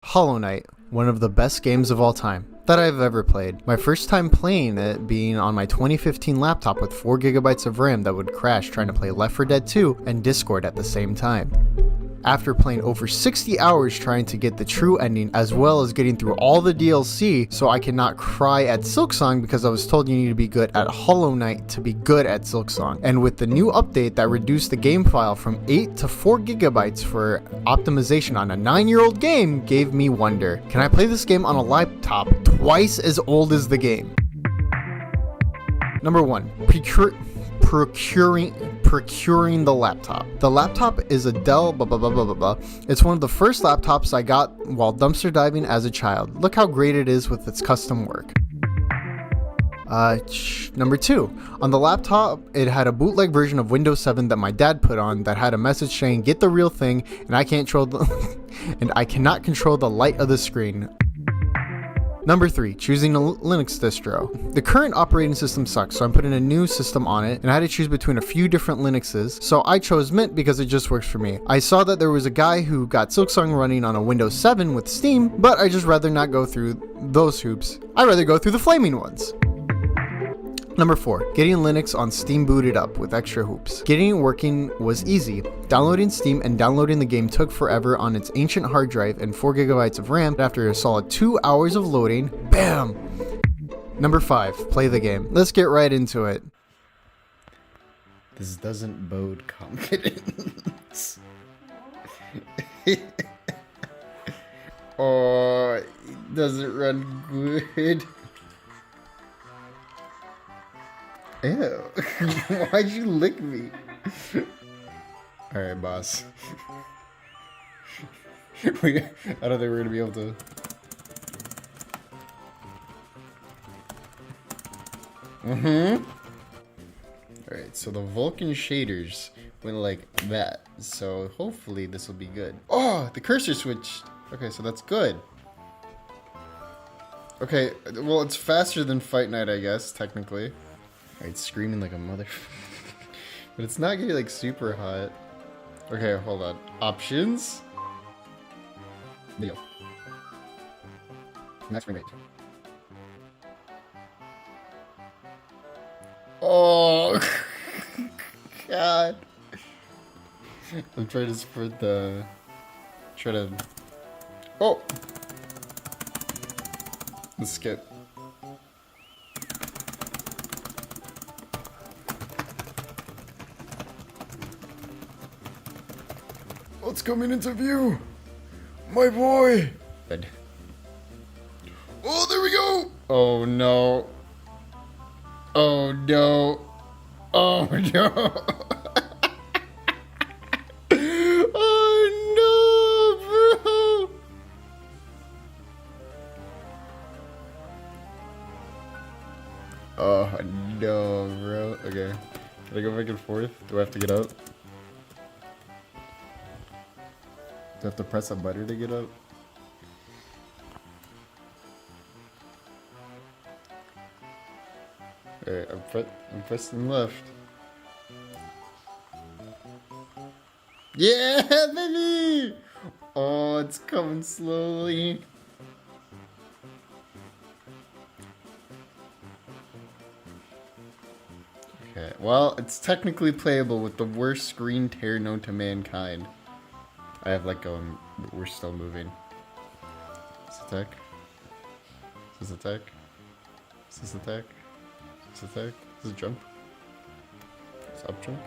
Hollow Knight, one of the best games of all time that I've ever played. My first time playing it being on my 2015 laptop with 4GB of RAM that would crash trying to play Left 4 Dead 2 and Discord at the same time. After playing over 60 hours trying to get the true ending as well as getting through all the DLC so I cannot cry at Silksong because I was told you need to be good at Hollow Knight to be good at Silksong. And with the new update that reduced the game file from 8 to 4GB for optimization on a 9-year-old game gave me wonder. Can I play this game on a laptop twice as old as the game? Number 1. Procuring the laptop. The laptop is a Dell It's one of the first laptops I got while dumpster diving as a child. Look how great it is with its custom work. Number 2. On the laptop, it had a bootleg version of Windows 7 that my dad put on that had a message saying get the real thing and I cannot control the light of the screen. Number 3, choosing a Linux distro. The current operating system sucks, so I'm putting a new system on it, and I had to choose between a few different Linuxes, so I chose Mint because it just works for me. I saw that there was a guy who got Silksong running on a Windows 7 with Steam, but I just rather not go through those hoops. I'd rather go through the flaming ones. Number 4, getting Linux on Steam booted up with extra hoops. Getting it working was easy. Downloading Steam and downloading the game took forever on its ancient hard drive and 4GB of RAM. After a solid 2 hours of loading, BAM! Number 5, play the game. Let's get right into it. This doesn't bode confidence. Oh, it doesn't run good. Ew. Why'd you lick me? Alright, boss. I don't think we're gonna be able to. Alright, so the Vulkan shaders went like that. So hopefully this will be good. Oh, the cursor switched. Okay, so that's good. Okay, well, it's faster than Fight Night, I guess, technically. It's screaming like a mother. But it's not getting like super hot. Okay, hold on. Options. Video. Max frame rate. Oh God. I'm trying to spread the Oh, let's skip. What's coming into view? My boy! Good. Oh, there we go! Oh no. Oh no. Oh no. Oh no, bro! Oh no, bro. Okay. Can I go back and forth? Do I have to get up? Do I have to press a button to get up? Alright, I'm pressing left. Yeah, baby! Oh, it's coming slowly. Okay, well, it's technically playable with the worst screen tear known to mankind. I have let go and we're still moving. Is this attack? Is this attack? Is this attack? Is this attack? Is this jump? Is this up jump?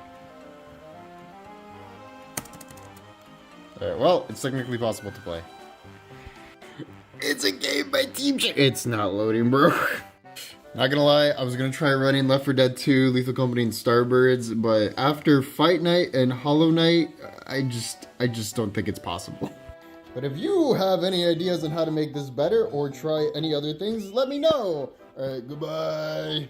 Alright, well, it's technically possible to play. It's a game by Team Ch- It's not loading, bro. Not gonna lie, I was gonna try running Left 4 Dead 2, Lethal Company, and Starbirds, but after Fight Night and Hollow Knight, I just don't think it's possible. But if you have any ideas on how to make this better or try any other things, let me know. Alright, goodbye.